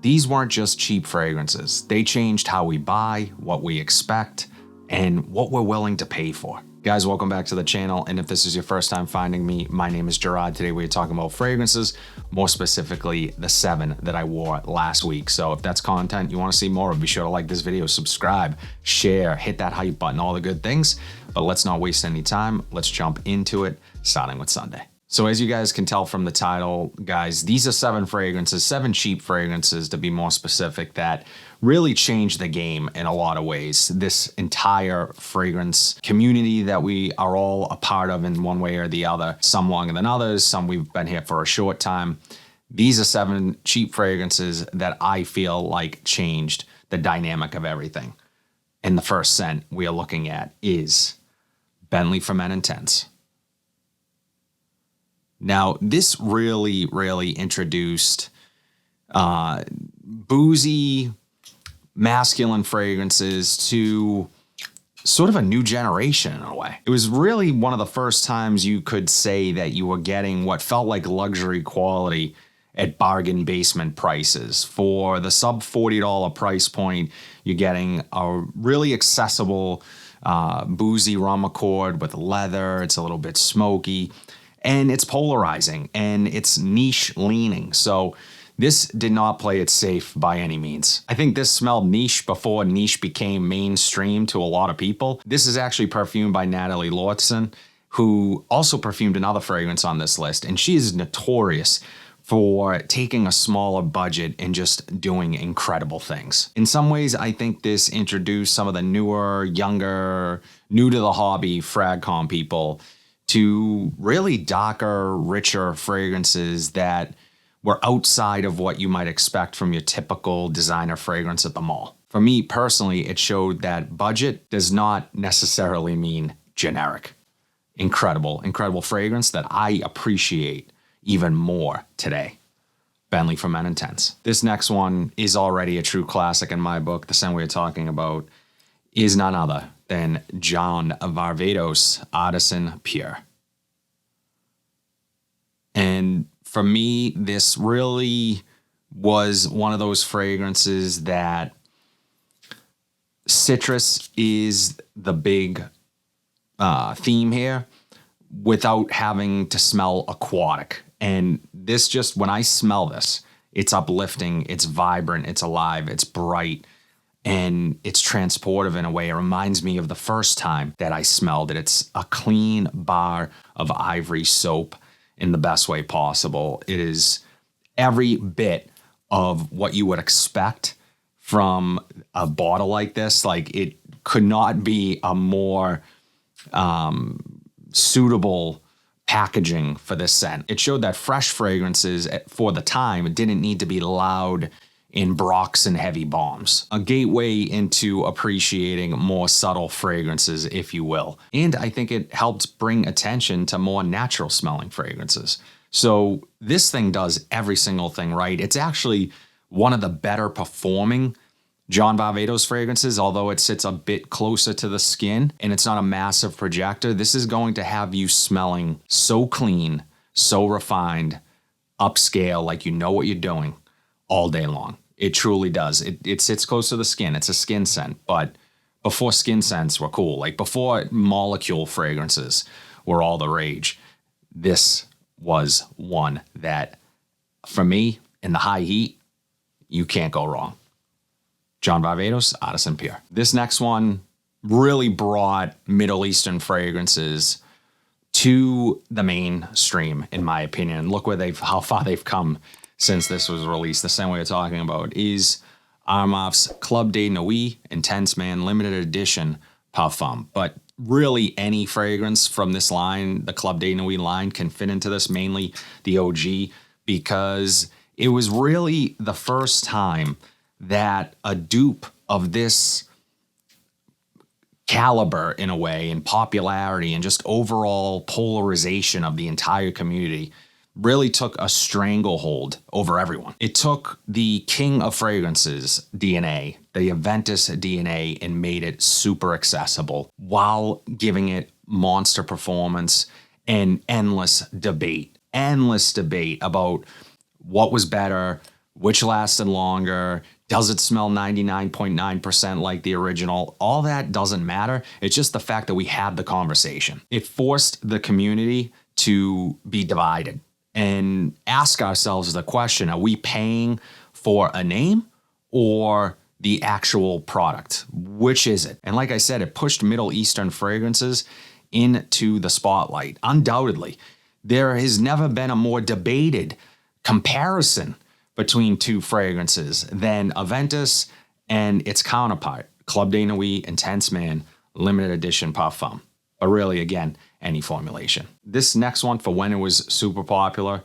these weren't just cheap fragrances. They changed how we buy, what we expect, and what we're willing to pay for. Guys, welcome back to the channel, and if this is your first time finding me, my name is Gerard. Today we're talking about fragrances, more specifically the 7 that I wore last week. So if that's content you want to see more of, be sure to like this video, subscribe, share, hit that hype button, all the good things. But let's not waste any time. Let's jump into it, starting with Sunday. So as you guys can tell from the title, guys, these are 7 fragrances, 7 cheap fragrances to be more specific, that really changed the game in a lot of ways. This entire fragrance community that we are all a part of in one way or the other, some longer than others, some we've been here for a short time. These are 7 cheap fragrances that I feel like changed the dynamic of everything. And the first scent we are looking at is Bentley for Men Intense. Now, this really introduced boozy, masculine fragrances to sort of a new generation in a way. It was really one of the first times you could say that you were getting what felt like luxury quality at bargain basement prices. For the sub $40 price point, you're getting a really accessible boozy rum accord with leather. It's a little bit smoky. And it's polarizing and it's niche leaning. So this did not play it safe by any means. I think this smelled niche before niche became mainstream to a lot of people. This is actually perfumed by Natalie Lortzen, who also perfumed another fragrance on this list. And she is notorious for taking a smaller budget and just doing incredible things. In some ways, I think this introduced some of the newer, younger, new to the hobby fragcomm people to really darker, richer fragrances that were outside of what you might expect from your typical designer fragrance at the mall. For me personally, it showed that budget does not necessarily mean generic. Incredible fragrance that I appreciate even more today. Bentley for Men Intense. This next one is already a true classic in my book. The scent we're talking about is none other than John Varvatos Artisan Pure. And for me, this really was one of those fragrances that citrus is the big theme here without having to smell aquatic. And this just, when I smell this, it's uplifting, it's vibrant, it's alive, it's bright, and it's transportive in a way. It reminds me of the first time that I smelled it. It's a clean bar of ivory soap in the best way possible. It is every bit of what you would expect from a bottle like this. Like, it could not be a more suitable packaging for this scent. It showed that fresh fragrances for the time didn't need to be loud in brocks and heavy bombs. A gateway into appreciating more subtle fragrances, if you will. And I think it helped bring attention to more natural smelling fragrances. So this thing does every single thing right. It's actually one of the better performing John Varvatos fragrances, although it sits a bit closer to the skin and it's not a massive projector. This is going to have you smelling so clean, so refined, upscale, like you know what you're doing all day long. It truly does. It sits close to the skin. It's a skin scent, but before skin scents were cool, like before molecule fragrances were all the rage, this was one that, for me, in the high heat, you can't go wrong. John Varvatos Artisan Pure. This next one really brought Middle Eastern fragrances to the mainstream, in my opinion. Look where how far they've come since this was released. The same way we're talking about is Armaf's Club de Nuit Intense Man Limited Edition Parfum. But really any fragrance from this line, the Club de Nuit line, can fit into this, mainly the OG, because it was really the first time that a dupe of this caliber, in a way, and popularity and just overall polarization of the entire community really took a stranglehold over everyone. It took the king of fragrances DNA, the Aventus DNA, and made it super accessible while giving it monster performance and endless debate about what was better, which lasted longer, does it smell 99.9% like the original? All that doesn't matter. It's just the fact that we had the conversation. It forced the community to be divided and ask ourselves the question, are we paying for a name or the actual product? Which is it? And like I said, it pushed Middle Eastern fragrances into the spotlight. Undoubtedly, there has never been a more debated comparison between two fragrances than Aventus and its counterpart, Club de Nuit Intense Man Limited Edition Parfum. But really, again, any formulation. This next one, for when it was super popular,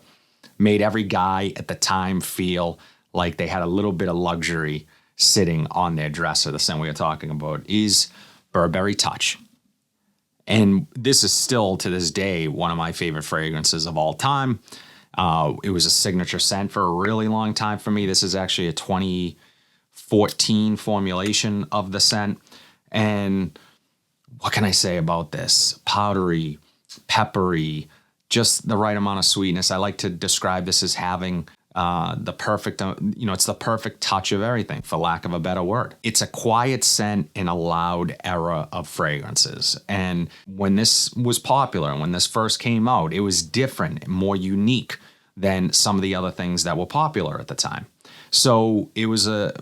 made every guy at the time feel like they had a little bit of luxury sitting on their dresser. The scent we are talking about is Burberry Touch. And this is still, to this day, one of my favorite fragrances of all time. It was a signature scent for a really long time for me. This is actually a 2014 formulation of the scent. And what can I say about this? Powdery, peppery, just the right amount of sweetness. I like to describe this as having the perfect, it's the perfect touch of everything, for lack of a better word. It's a quiet scent in a loud era of fragrances. And when this was popular, and when this first came out, it was different, more unique than some of the other things that were popular at the time. So it was a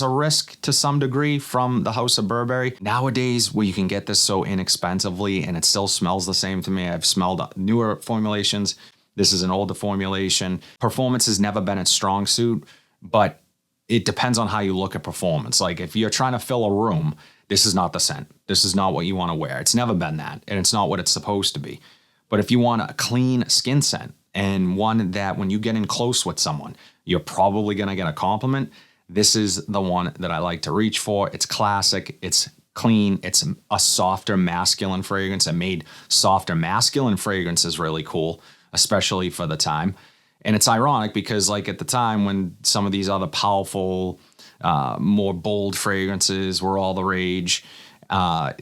risk to some degree from the House of Burberry. Nowadays, where you can get this so inexpensively and it still smells the same to me. I've smelled newer formulations. This is an older formulation. Performance has never been its strong suit, but it depends on how you look at performance. Like if you're trying to fill a room, this is not the scent. This is not what you want to wear. It's never been that, and it's not what it's supposed to be. But if you want a clean skin scent and one that when you get in close with someone, you're probably going to get a compliment, this is the one that I like to reach for. It's classic. It's clean. It's a softer masculine fragrance. It made softer masculine fragrances really cool, especially for the time. And it's ironic because like at the time when some of these other powerful, more bold fragrances were all the rage,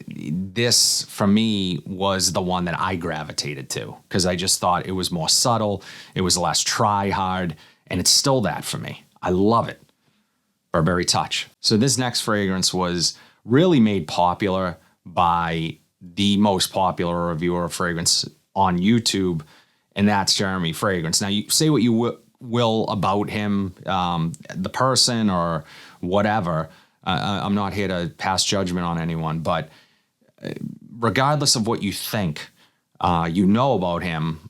this for me was the one that I gravitated to because I just thought it was more subtle. It was less try hard, and it's still that for me. I love it. Burberry Touch. So this next fragrance was really made popular by the most popular reviewer of fragrance on YouTube, and that's Jeremy Fragrance. Now, you say what you will about him, the person or whatever. I'm not here to pass judgment on anyone, but regardless of what you think, about him,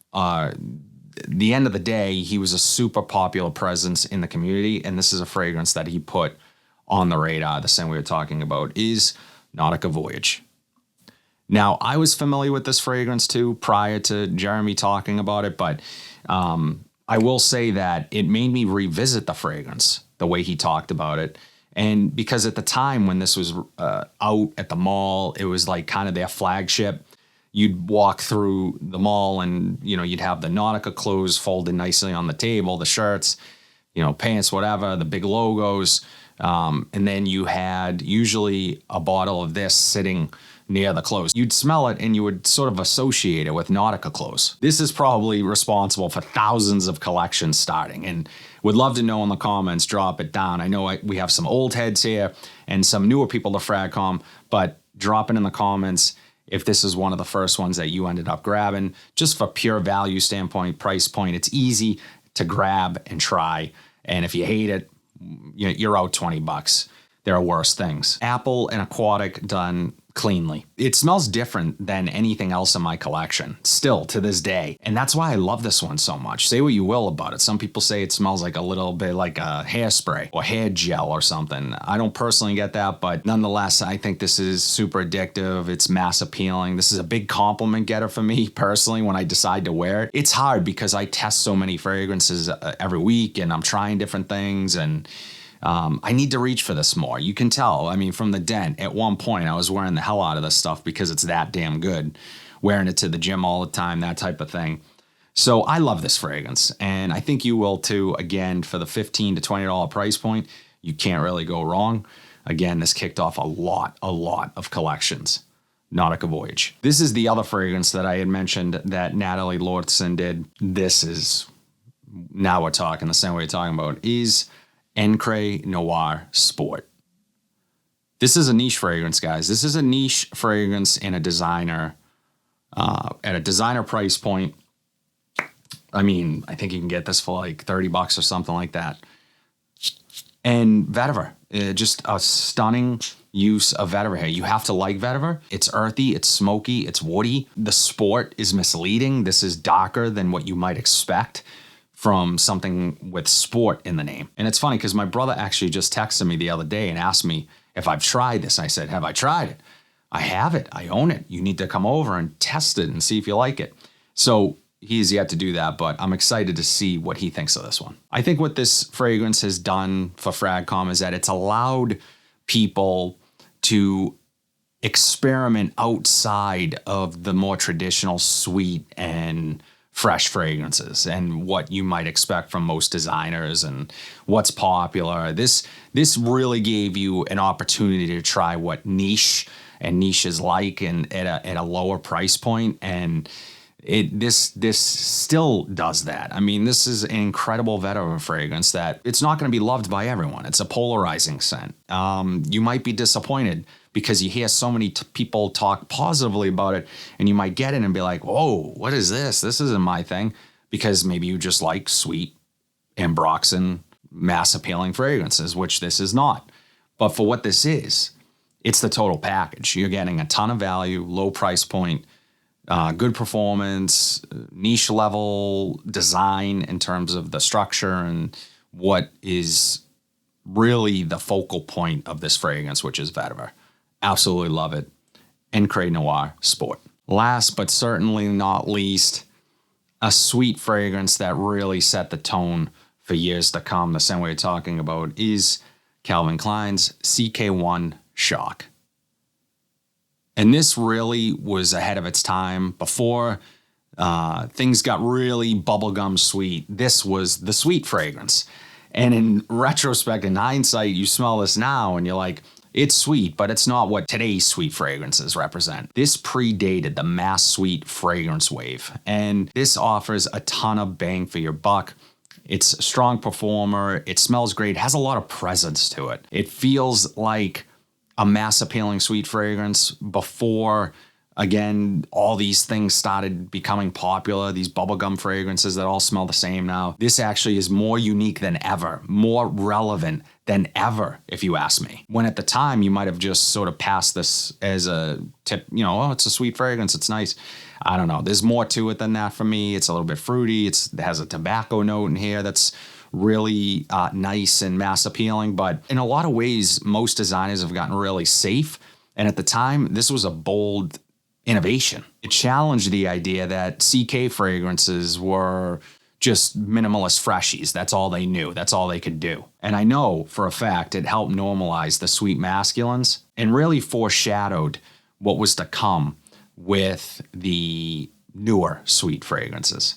the end of the day, he was a super popular presence in the community, and this is a fragrance that he put on the radar. The scent we were talking about is Nautica Voyage. Now, I was familiar with this fragrance too prior to Jeremy talking about it, but I will say that it made me revisit the fragrance the way he talked about it. And because at the time when this was out at the mall, it was like kind of their flagship. You'd walk through the mall and, you'd have the Nautica clothes folded nicely on the table, the shirts, pants, whatever, the big logos. And then you had usually a bottle of this sitting near the clothes. You'd smell it and you would sort of associate it with Nautica clothes. This is probably responsible for thousands of collections starting, and would love to know in the comments, drop it down. I know we have some old heads here and some newer people to fragcomm, but drop it in the comments if this is one of the first ones that you ended up grabbing. Just for pure value standpoint, price point, it's easy to grab and try. And if you hate it, you're out $20. There are worse things. Apple and aquatic done cleanly. It smells different than anything else in my collection, still to this day. And that's why I love this one so much. Say what you will about it. Some people say it smells like a little bit like a hairspray or hair gel or something. I don't personally get that, but nonetheless, I think this is super addictive. It's mass appealing. This is a big compliment getter for me personally when I decide to wear it. It's hard because I test so many fragrances every week and I'm trying different things, and I need to reach for this more. You can tell, from the dent, at one point I was wearing the hell out of this stuff because it's that damn good. Wearing it to the gym all the time, that type of thing. So I love this fragrance, and I think you will too. Again, for the $15 to $20 price point, you can't really go wrong. Again, this kicked off a lot of collections. Nautica Voyage. This is the other fragrance that I had mentioned that Natalie Lortzen did. This is, now we're talking, the same way we're talking about, is Encre Noir Sport. This is a niche fragrance, guys. This is a niche fragrance in a designer, at a designer price point. I mean, I think you can get this for like $30 or something like that. And vetiver, just a stunning use of vetiver here. You have to like vetiver. It's earthy, it's smoky, it's woody. The sport is misleading. This is darker than what you might expect from something with sport in the name. And it's funny because my brother actually just texted me the other day and asked me if I've tried this. I said, have I tried it? I have it. I own it. You need to come over and test it and see if you like it. So he's yet to do that, but I'm excited to see what he thinks of this one. I think what this fragrance has done for fragcomm is that it's allowed people to experiment outside of the more traditional sweet and fresh fragrances and what you might expect from most designers and what's popular. This really gave you an opportunity to try what niche and niches like, and at a lower price point. And this still does that. I mean, this is an incredible vetiver fragrance that it's not going to be loved by everyone. It's a polarizing scent. You might be disappointed because you hear so many people talk positively about it, and you might get it and be like, whoa, what is this? This isn't my thing, because maybe you just like sweet ambroxan mass appealing fragrances, which this is not. But for what this is, it's the total package. You're getting a ton of value, low price point, good performance, niche level design in terms of the structure and what is really the focal point of this fragrance, which is vetiver. Absolutely love it. Encre Noir Sport. Last but certainly not least, a sweet fragrance that really set the tone for years to come, the same way we're talking about, is Calvin Klein's CK1 Shock. And this really was ahead of its time. Before things got really bubblegum sweet, this was the sweet fragrance. And in retrospect, in hindsight, you smell this now and you're like, it's sweet, but it's not what today's sweet fragrances represent. This predated the mass sweet fragrance wave, and this offers a ton of bang for your buck. It's a strong performer. It smells great. It has a lot of presence to it. It feels like a mass appealing sweet fragrance before, again, all these things started becoming popular, these bubblegum fragrances that all smell the same now. This actually is more unique than ever, more relevant than ever, if you ask me. When at the time, you might have just sort of passed this as a tip, oh, it's a sweet fragrance, it's nice. I don't know. There's more to it than that for me. It's a little bit fruity. It has a tobacco note in here that's really nice and mass appealing. But in a lot of ways, most designers have gotten really safe. And at the time, this was a bold innovation. It challenged the idea that CK fragrances were just minimalist freshies. That's all they knew. That's all they could do. And I know for a fact it helped normalize the sweet masculines and really foreshadowed what was to come with the newer sweet fragrances.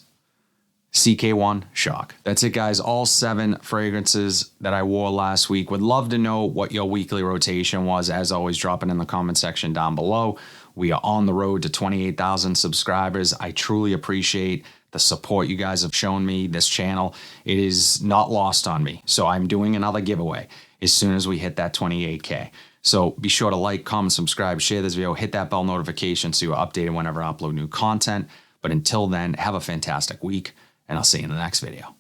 CK1 Shock. That's it, guys. All 7 fragrances that I wore last week. Would love to know what your weekly rotation was. As always, drop it in the comment section down below. We are on the road to 28,000 subscribers. I truly appreciate the support you guys have shown me, this channel. It is not lost on me. So I'm doing another giveaway as soon as we hit that 28K. So be sure to like, comment, subscribe, share this video, hit that bell notification so you're updated whenever I upload new content. But until then, have a fantastic week, and I'll see you in the next video.